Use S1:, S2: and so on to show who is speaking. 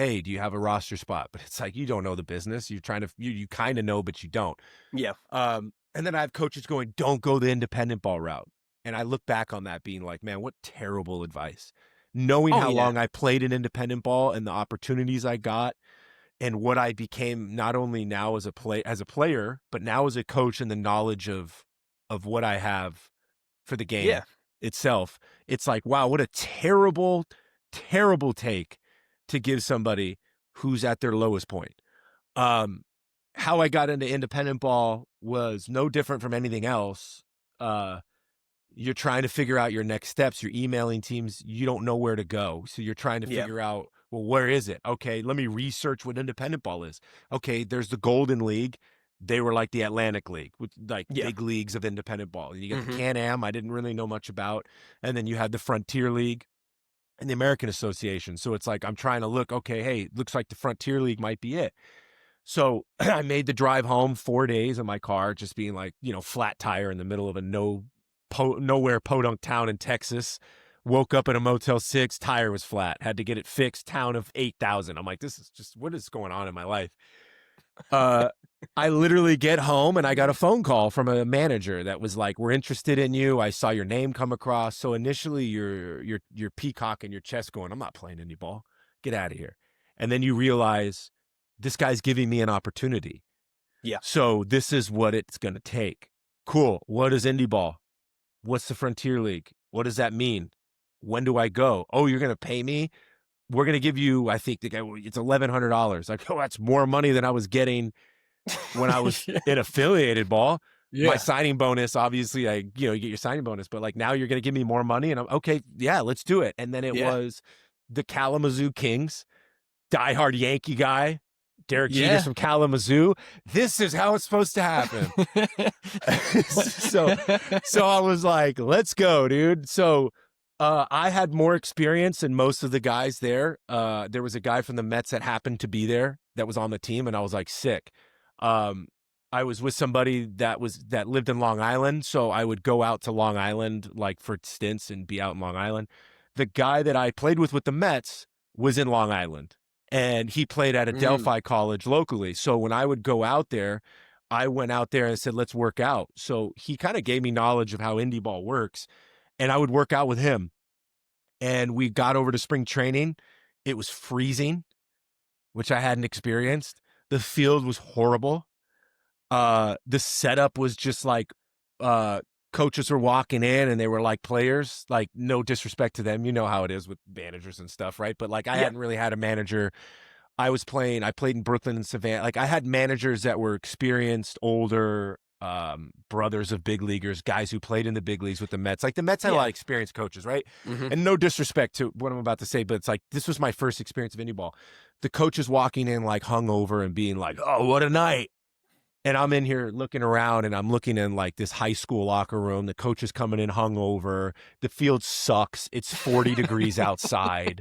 S1: hey, do you have a roster spot? But it's like, you don't know the business. You're trying to, you kind of know, but you don't.
S2: Yeah.
S1: And then I have coaches going, don't go the independent ball route. And I look back on that being like, man, what terrible advice. Knowing
S2: Oh,
S1: how
S2: yeah.
S1: long I played in independent ball and the opportunities I got and what I became not only now as a player, but now as a coach and the knowledge of what I have for the
S2: Yeah.
S1: game itself. It's like, wow, what a terrible, terrible take to give somebody who's at their lowest point. Um, how I got into independent ball was no different from anything else. You're trying to figure out your next steps. You're emailing teams. You don't know where to go. So you're trying to
S2: Yeah.
S1: figure out, well, where is it? Okay, let me research what independent ball is. Okay, there's the Golden League. They were like the Atlantic League, with like
S2: Yeah.
S1: big leagues of independent ball. You got the
S2: Mhm.
S1: Can-Am, I didn't really know much about. And then you had the Frontier League and the American Association. So it's like I'm trying to look, okay, hey, looks like the Frontier League might be it. So I made the drive home 4 days in my car, just being like, flat tire in the middle of a nowhere podunk town in Texas. Woke up at a Motel 6, tire was flat. Had to get it fixed, town of 8,000. I'm like, this is just, what is going on in my life? Uh, I literally get home and I got a phone call from a manager that was like, we're interested in you. I saw your name come across. So initially you're peacock in your chest going, I'm not playing any ball. Get out of here. And then you realize this guy's giving me an opportunity.
S2: Yeah.
S1: So this is what it's going to take. Cool. What is Indy ball? What's the Frontier League? What does that mean? When do I go? Oh, you're going to pay me? We're going to give you, I think it's $1,100. Like, oh, that's more money than I was getting when I was in affiliated ball. My
S2: Yeah.
S1: signing bonus, obviously, you get your signing bonus, but like now you're going to give me more money. And I'm okay. Yeah, let's do it. And then it
S2: Yeah.
S1: was the Kalamazoo Kings, diehard Yankee guy, Derek Jeter's
S2: Yeah.
S1: from Kalamazoo. This is how it's supposed to happen. so I was like, let's go, dude. So I had more experience than most of the guys there. There was a guy from the Mets that happened to be there that was on the team, and I was like, sick. I was with somebody that lived in Long Island, so I would go out to Long Island like for stints and be out in Long Island. The guy that I played with the Mets was in Long Island, and he played at a
S2: Mm.
S1: Delphi college locally. So when I would go out there, I went out there and said, let's work out. So he kind of gave me knowledge of how indie ball works, and I would work out with him. And we got over to spring training. It was freezing, which I hadn't experienced. The field was horrible. The setup was just like coaches were walking in and they were like players. Like, no disrespect to them. You know how it is with managers and stuff, right? But like I
S2: Yeah.
S1: hadn't really had a manager. I played in Brooklyn and Savannah. Like I had managers that were experienced, older, brothers of big leaguers, guys who played in the big leagues with the Mets. Like the Mets had a lot
S2: Yeah.
S1: of experienced coaches, right?
S2: Mhm.
S1: And no disrespect to what I'm about to say, but it's like this was my first experience of indie ball. The coaches walking in like hungover and being like, "Oh, what a night." And I'm in here looking around and I'm looking in like this high school locker room. The coach is coming in hungover. The field sucks. It's 40 degrees outside.